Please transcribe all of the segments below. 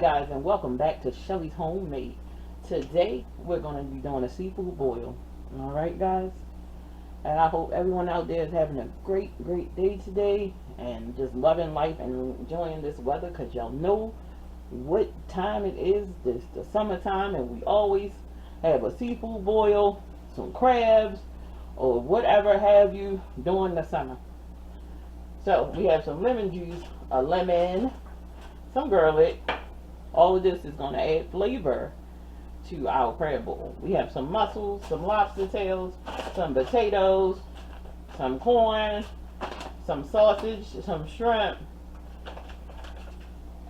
guys, and welcome back to Shelly's Homemade. Today we're going to be doing a seafood boil. Alright guys, and I hope everyone out there is having a great day today and just loving life and enjoying this weather, because y'all know what time it is. This the summertime, and we always have a seafood boil, some crabs or whatever have you during the summer. So we have some lemon juice, a lemon, some garlic. All of this is going to add flavor to our crab bowl. We have some mussels, some lobster tails, some potatoes, some corn, some sausage, some shrimp,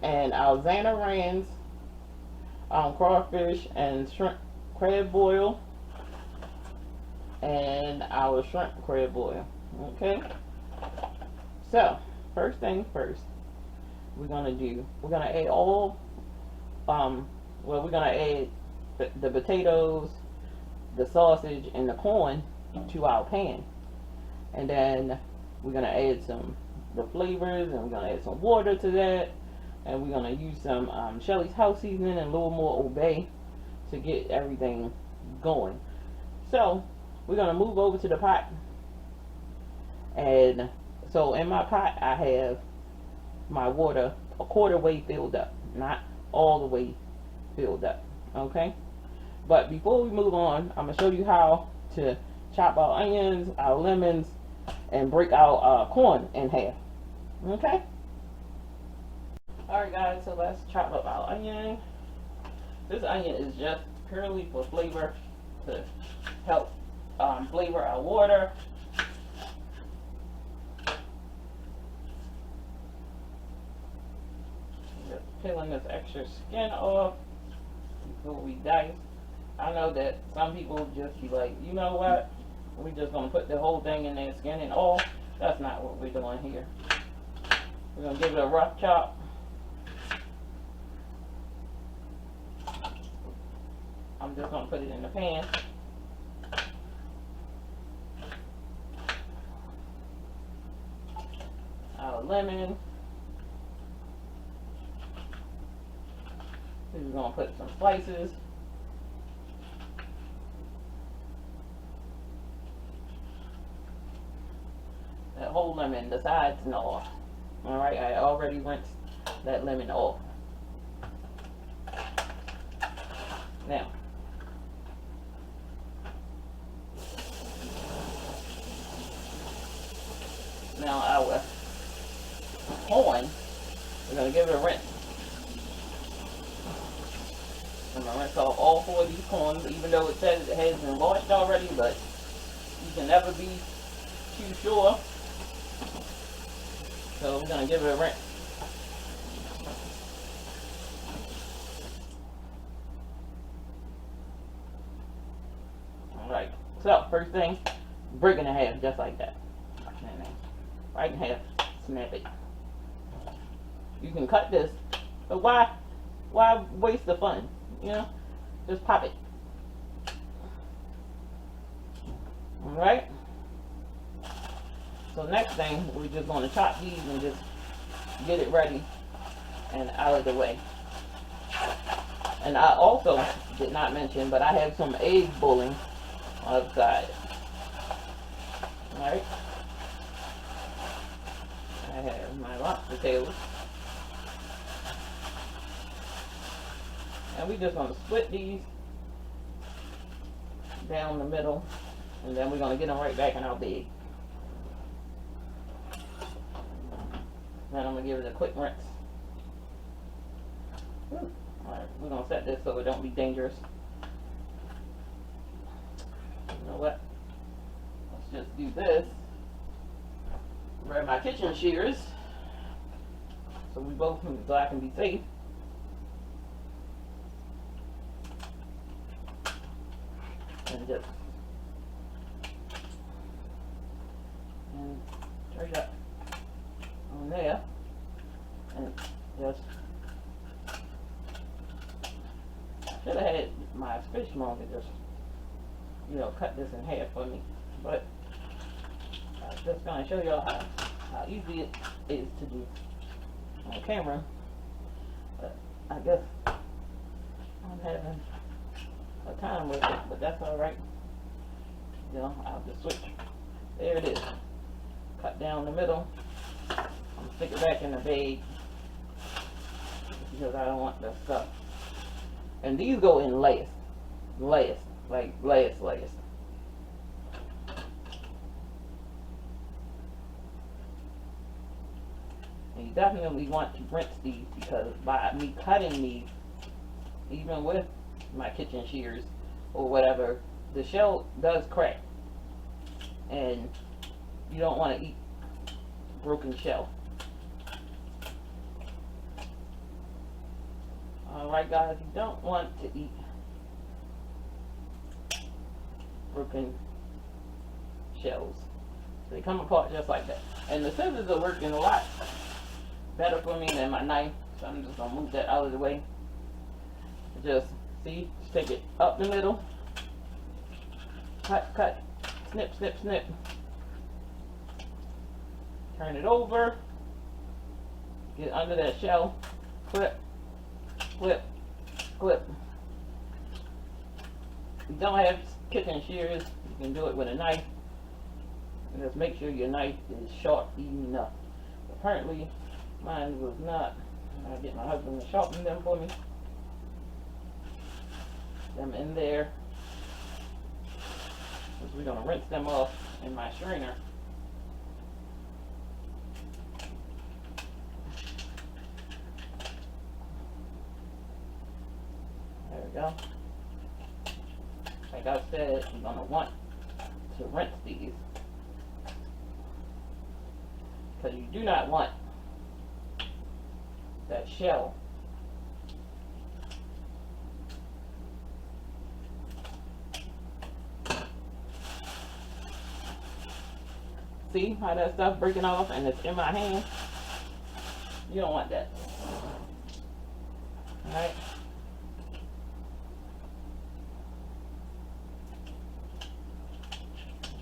and our Zatarains, crawfish and shrimp crab boil, and our shrimp crab boil. Okay, so first thing first, we're gonna add all we're gonna add the potatoes, the sausage, and the corn to our pan, and then we're gonna add the flavors, and we're gonna add some water to that, and we're gonna use some Shelly's house seasoning and a little more Obey to get everything going. So we're gonna move over to the pot, and so in my pot I have my water a quarter way filled up, not all the way filled up. Okay, but before we move on, I'm gonna show you how to chop our onions, our lemons, and break our corn in half. Okay, alright guys, so let's chop up our onion. This onion is just purely for flavor, to help flavor our water. Peeling this extra skin off before we dice. I know that some people just be like, you know what, we're just gonna put the whole thing in there, skin and all. That's not what we're doing here. We're gonna give it a rough chop. I'm just gonna put it in the pan. Our lemon. We're going to put some slices. That whole lemon, the sides and all. Alright, I already rinsed that lemon off. Now, our corn, we're going to give it a rinse. I'm going to rinse off all 4 of these corns, even though it says it has been washed already, but you can never be too sure. So we're going to give it a rinse. Alright, so first thing, break it in half, just like that. Right in half, snap it. You can cut this, but why waste the fun? You know, just pop it. Alright. So next thing, we're just going to chop these and just get it ready and out of the way. And I also did not mention, but I have some eggs boiling outside. Alright. I have my lobster tails. And we're just going to split these down the middle, and then we're going to get them right back in our bag. Then I'm going to give it a quick rinse. Alright, we're going to set this so it don't be dangerous. You know what? Let's just do this. Grab my kitchen shears so I can be safe. And just straight up on there, and just should have had my fishmonger just cut this in half for me, but I'm just gonna show y'all how easy it is to do on camera. But I guess I'm having a time with it, but that's alright. You know, I'll just switch. There it is. Cut down the middle. I'm stick it back in the bag because I don't want that stuff. And these go in last, like last. And you definitely want to rinse these because by me cutting these, even with my kitchen shears or whatever, the shell does crack. And you don't want to eat broken shell. Alright guys, you don't want to eat broken shells. They come apart just like that. And the scissors are working a lot better for me than my knife. So I'm just going to move that out of the way. Just, see, just take it up the middle. Cut, snip. Turn it over. Get under that shell. Clip. You don't have kitchen shears, you can do it with a knife. And just make sure your knife is sharp even enough. Apparently mine was not. I'll get my husband to sharpen them for me. Them in there. Because we're going to rinse them off in my strainer. There we go. Like I said, you're going to want to rinse these. Because you do not want that shell see how that stuff breaking off and it's in my hand? You don't want that. Alright.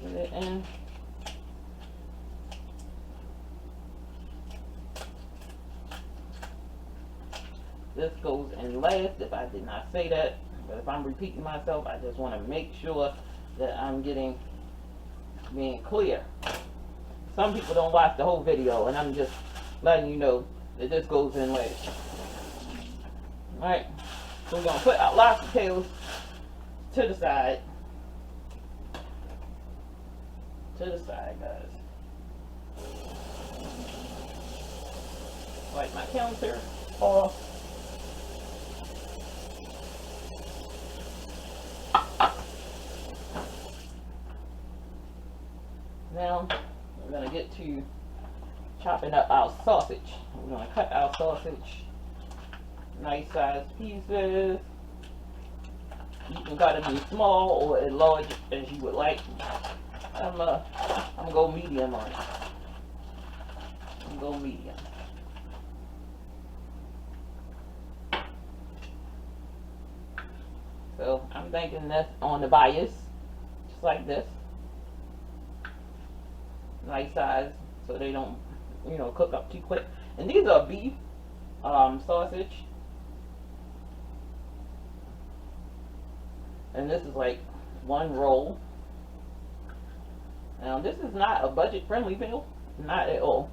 Get it in. This goes in last if I did not say that, but if I'm repeating myself, I just want to make sure that I'm being clear. Some people don't watch the whole video, and I'm just letting you know that this goes in last. Alright, so we're going to put our lobster tails to the side. To the side, guys. Wipe my counter off. Now, we're going to get to chopping up our sausage. We're going to cut our sausage nice sized pieces. You can cut them in small or as large as you would like. I'm going to go medium on it. I'm going to go medium. So, I'm thinking this on the bias, just like this. Nice size so they don't, you know, cook up too quick. And these are beef sausage. And this is like one roll. Now this is not a budget friendly meal. Not at all.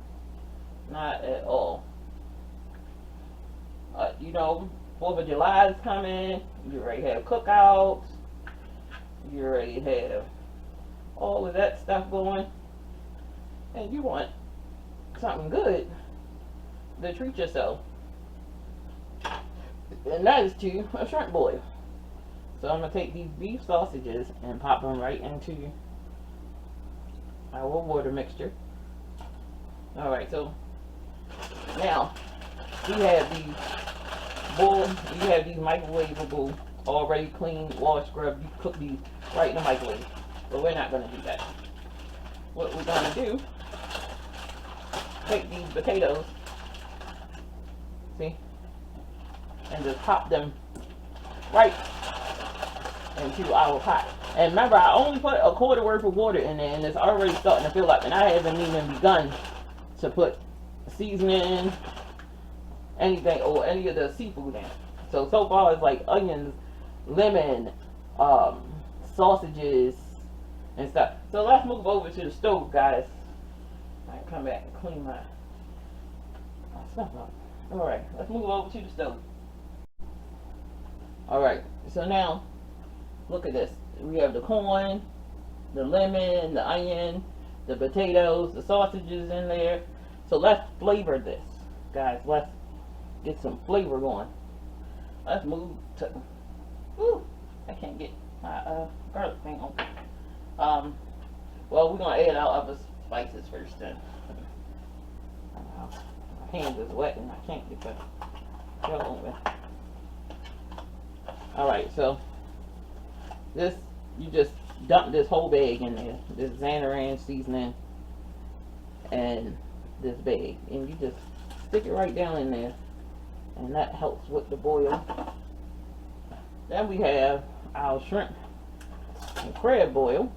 Not at all. You know, 4th of July is coming. You already have cookouts. You already have all of that stuff going. And you want something good to treat yourself. And that is to a shrimp boil. So I'm going to take these beef sausages and pop them right into our water mixture. Alright, so now we have these microwavable, already clean, wash, scrub. You cook these right in the microwave. But we're not going to do that. What we're going to do, take these potatoes, see, and just pop them right into our pot. And remember, I only put a quarter worth of water in there, and it's already starting to fill up, and I haven't even begun to put seasoning anything or any of the seafood in it. So far it's like onions, lemon, sausages, and stuff. So let's move over to the stove, guys. I come back and clean my stuff up. Alright, let's move over to the stove. Alright, so now, look at this. We have the corn, the lemon, the onion, the potatoes, the sausages in there. So let's flavor this, guys. Let's get some flavor going. Let's move to, ooh, I can't get my garlic thing open. Well, we're going to add our other spices first then. My hands is wet and I can't get the shell open. Alright, so this, you just dump this whole bag in there. This Zatarain seasoning and this bag. And you just stick it right down in there. And that helps with the boil. Then we have our shrimp and crab boil.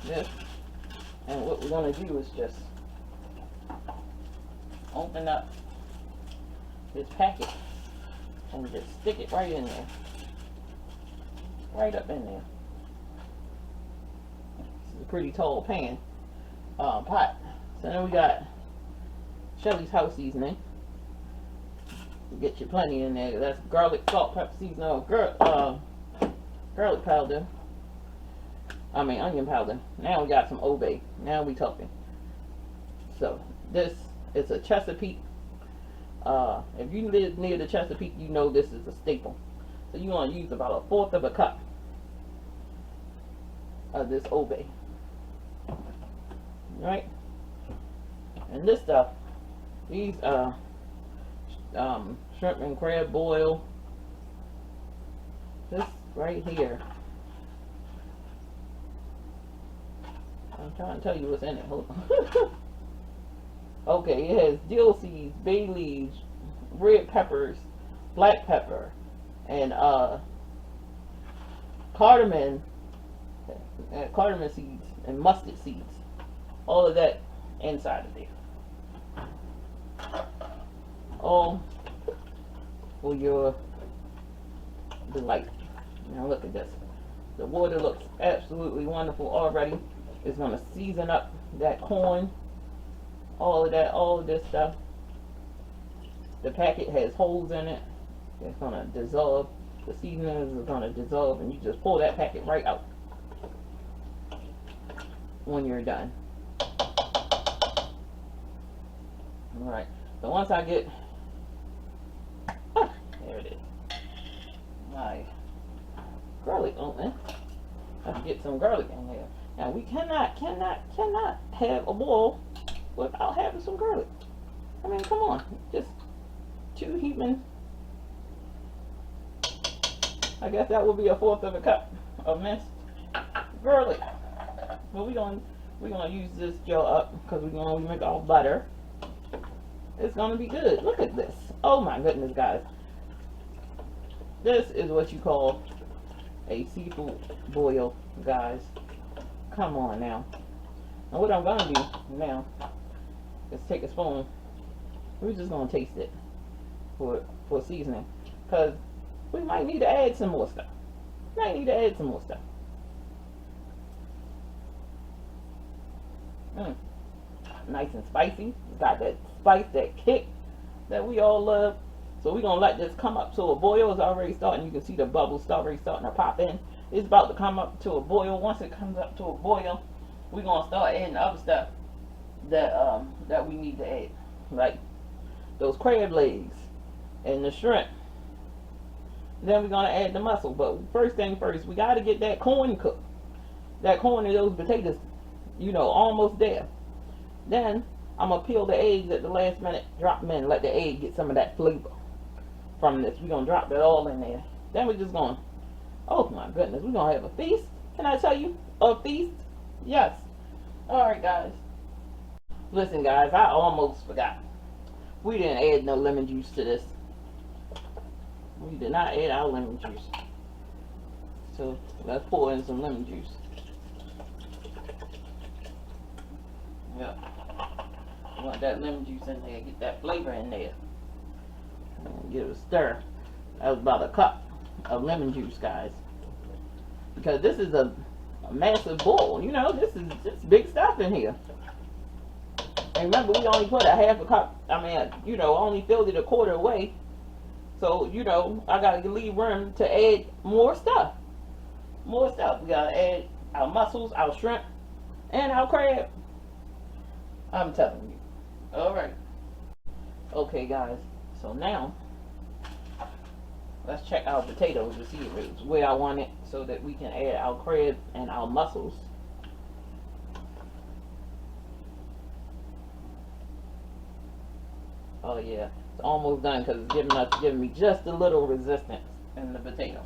This. And what we're going to do is just open up this packet and just stick it right in there. Right up in there. This is a pretty tall pan, pot. So then we got Shelly's house seasoning. You get your plenty in there. That's garlic, salt, pepper seasoning, garlic powder. I mean onion powder. Now we got some Obey. Now we talking. So this is a Chesapeake. If you live near the Chesapeake, you know this is a staple. So you want to use about 1/4 of a cup of this Obey. Right? And this stuff, these shrimp and crab boil. This right here. I'm trying to tell you what's in it. Hold on. Okay, it has dill seeds, bay leaves, red peppers, black pepper, and cardamom seeds and mustard seeds. All of that inside of there. All for your delight. Now look at this. The water looks absolutely wonderful already. It's going to season up that corn, all of that, all of this stuff. The packet has holes in it. It's going to dissolve. The seasonings are going to dissolve, and you just pull that packet right out when you're done. Alright, so once I get, there it is, my garlic open, I have to get some garlic in there. Now we cannot have a boil without having some garlic. I mean, come on, just 2 heaping. I guess that would be 1/4 of a cup of minced garlic. But we're gonna use this jar up because we're gonna make our butter. It's gonna be good. Look at this. Oh my goodness, guys. This is what you call a seafood boil, guys. Come on now. Now what I'm gonna do now is take a spoon. We're just gonna taste it for seasoning, because we might need to add some more stuff. Nice and spicy. It's got that spice, that kick that we all love. So we're gonna let this come up to a boil. It's already starting. You can see the bubbles already starting to pop in. It's about to come up to a boil. Once it comes up to a boil, we're gonna start adding other stuff that we need to add, like those crab legs and the shrimp. Then we're gonna add the mussel. But first thing first, we gotta get that corn cooked. That corn and those potatoes, you know, almost there. Then I'm gonna peel the eggs at the last minute, drop them in, let the egg get some of that flavor from this. We're gonna drop that all in there. Then we're just gonna, oh my goodness, we're gonna have a feast. Can I tell you? A feast? Yes. Alright, guys. Listen, guys, I almost forgot. We didn't add no lemon juice to this. We did not add our lemon juice. So let's pour in some lemon juice. Yep. You want that lemon juice in there, get that flavor in there. And give it a stir. That was about a cup of lemon juice, guys. Because this is a massive bowl. You know, this is just big stuff in here. And remember, we only put a half a cup. I mean, you know, only filled it a quarter away. So, you know, I got to leave room to add more stuff. More stuff. We got to add our mussels, our shrimp, and our crab. I'm telling you. Alright. Okay, guys. So now, let's check our potatoes to see if it's where I want it so that we can add our crab and our mussels. Oh yeah, it's almost done because it's giving me just a little resistance in the potato.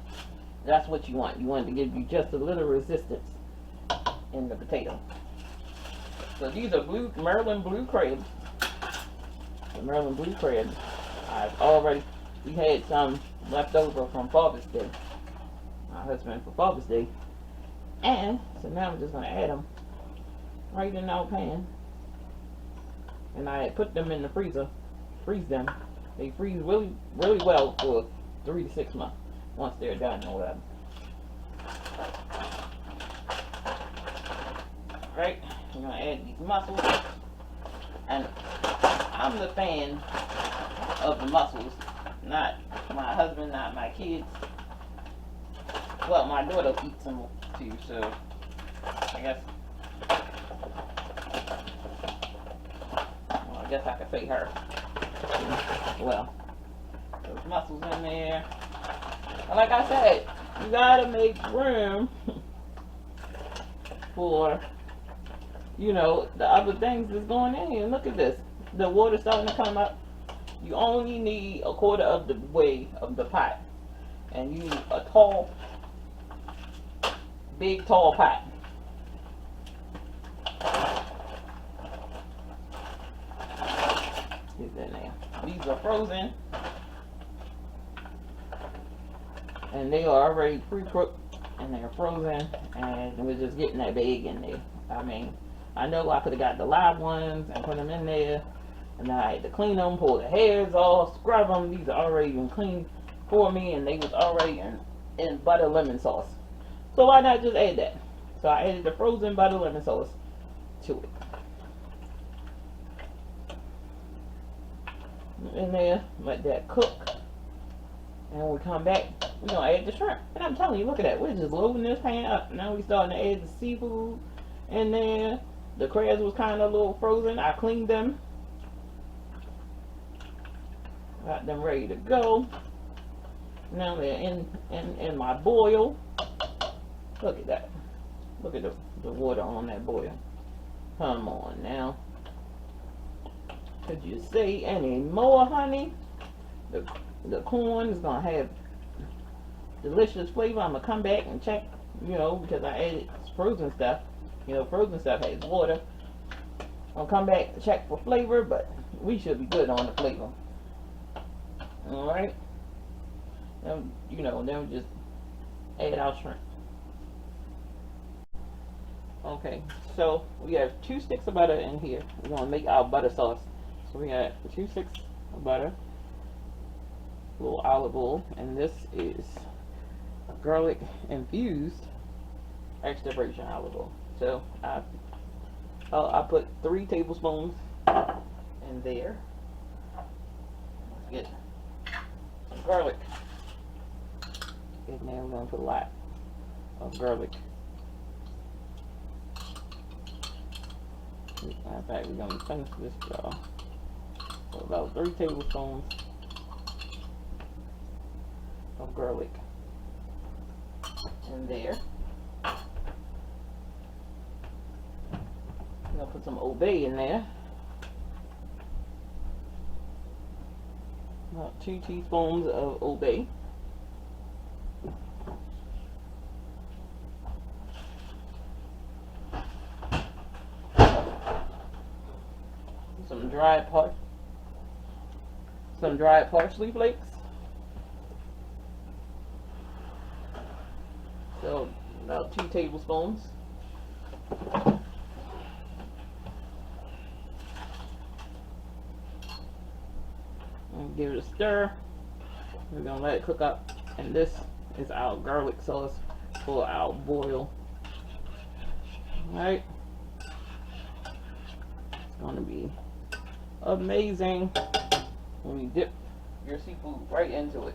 That's what you want. You want it to give you just a little resistance in the potato. So these are Maryland blue crabs. The Maryland blue crabs. We had some left over from Father's Day. My husband for Father's Day. And so now I'm just going to add them right in our pan. And I put them in the freezer. Freeze them. They freeze really, really well for 3 to 6 months once they're done or whatever. Alright, we're going to add these mussels. And I'm the fan of the mussels. Not my husband, not my kids. Well, my daughter eats them too, so I guess I could say her. Well, those mussels in there. And like I said, you gotta make room for, you know, the other things that's going in here. Look at this. The water's starting to come up. You only need a quarter of the way of the pot. And you need a big tall pot. Get that now. These are frozen. And they are already pre-cooked. And they're frozen. And we're just getting that bag in there. I mean, I know I could have got the live ones and put them in there. And I had to clean them, pull the hairs off, scrub them. These are already been cleaned for me, and they was already in butter lemon sauce. So why not just add that? So I added the frozen butter lemon sauce to it. In there, let that cook. And when we come back, we're going to add the shrimp. And I'm telling you, look at that. We're just loading this pan up. Now we're starting to add the seafood in there. The crabs was kind of a little frozen. I cleaned them. Got them ready to go. Now they're in my boil. Look at that. Look at the water on that boil. Come on now. Could you say any more, honey? The corn is going to have delicious flavor. I'm going to come back and check, you know, because I added frozen stuff. You know, frozen stuff has water. I'll come back and check for flavor, but we should be good on the flavor. Alright. Then, you know, then we just add our shrimp. Okay, so we have 2 sticks of butter in here. We're going to make our butter sauce. So we got 2 sticks of butter, a little olive oil, and this is garlic infused extra virgin olive oil. So I put 3 tablespoons in there. Let's get some garlic in there. We're going to put a lot of garlic. Matter of fact, we're going to finish this jar. So about 3 tablespoons of garlic in there. I'm going to put some Old Bay in there. About 2 teaspoons of Old Bay. Some dried parsley flakes. So about 2 tablespoons. And give it a stir. We're gonna let it cook up. And this is our garlic sauce for our boil. Alright. It's gonna be amazing when you dip your seafood right into it.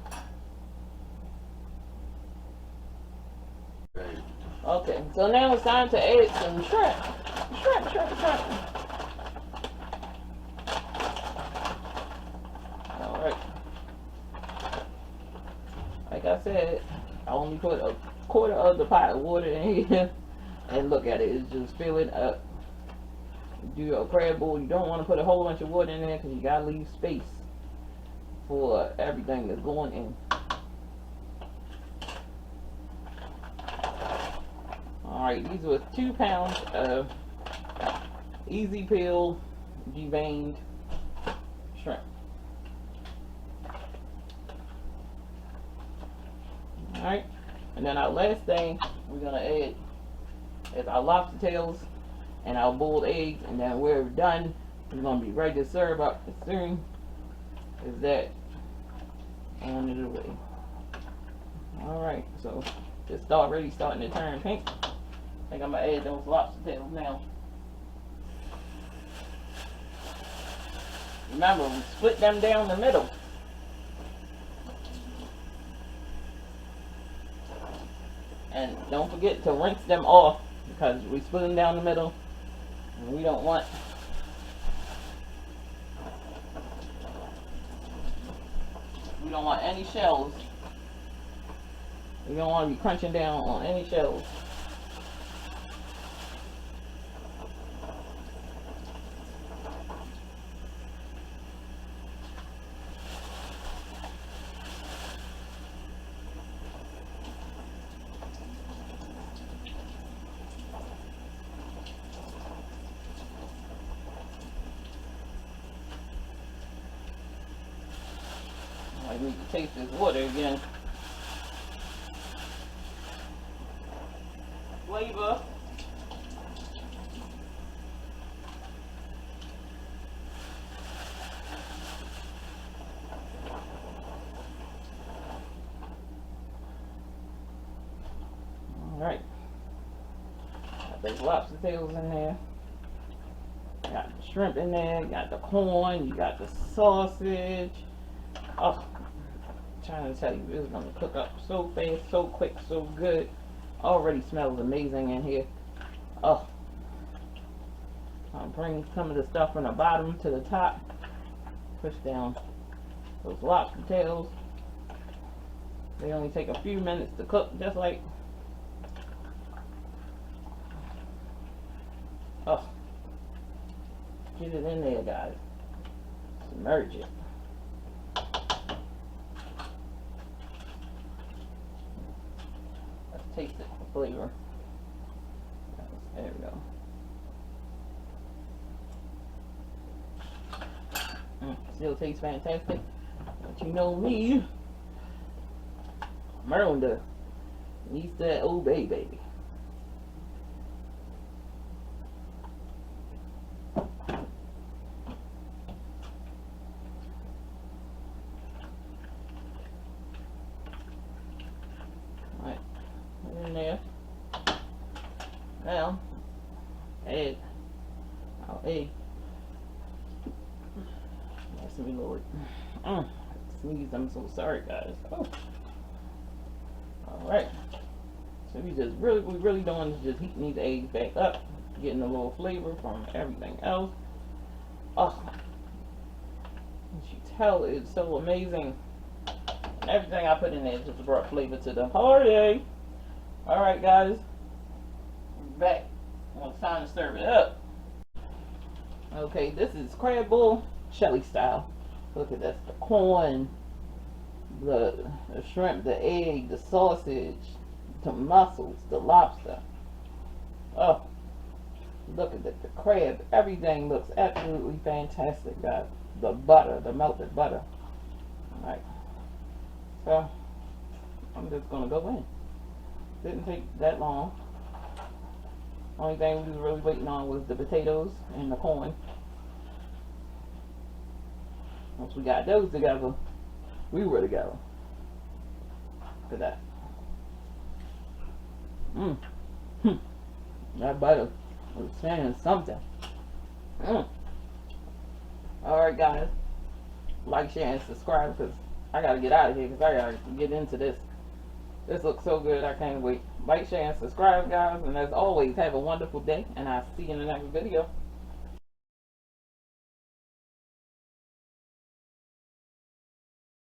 Okay, so now it's time to add some shrimp. Shrimp. Alright. Like I said, I only put a quarter of the pot of water in here. And look at it, it's just filling up. Do your crab bowl, you don't want to put a whole bunch of water in there because you gotta leave space for everything that's going in. Alright, these were 2 pounds of easy peel, deveined shrimp. Alright, and then our last thing we're going to add is our lobster tails and our boiled eggs, and then when we're done, we're going to be ready to serve up as soon as that on it away. Alright, so it's already starting to turn pink. I think I'm going to add those lobster tails now. Remember, we split them down the middle. And don't forget to rinse them off because we split them down the middle and we don't want any shells. We don't want to be crunching down on any shells. I need to taste this water again. Flavor. Alright. Got those lobster tails in there. Got the shrimp in there. You got the corn. You got the sausage. Oh, I'm trying to tell you, it's going to cook up so fast, so quick, so good. Already smells amazing in here. Oh, I'll bring some of the stuff from the bottom to the top. Push down those lobster tails. They only take a few minutes to cook, just like. Oh, get it in there, guys. Submerge it. Taste it for flavor. There we go. Still tastes fantastic. But you know me, Miranda needs that Old Bay, baby. In there. Now, add our egg. Bless me, Lord. Sneeze, I'm so sorry, guys. Oh. Alright. So we really doing is just heating these eggs back up, getting a little flavor from everything else. Oh. You tell it's so amazing. Everything I put in there just brought flavor to the party. Alright, guys, we're back. Well, it's time to serve it up. Okay, this is crab bowl, Shelly style. Look at this, the corn, the shrimp, the egg, the sausage, the mussels, the lobster. Oh, look at it, the crab. Everything looks absolutely fantastic, guys. The butter, the melted butter. Alright, so I'm just going to go in. Didn't take that long. Only thing we were really waiting on was the potatoes and the corn. Once we got those together, we were together for that. That butter was saying something. Alright guys, like, share, and subscribe because I gotta get out of here because I gotta get into this. This looks so good, I can't wait. Like, share, and subscribe guys, and as always, have a wonderful day, and I'll see you in the next video.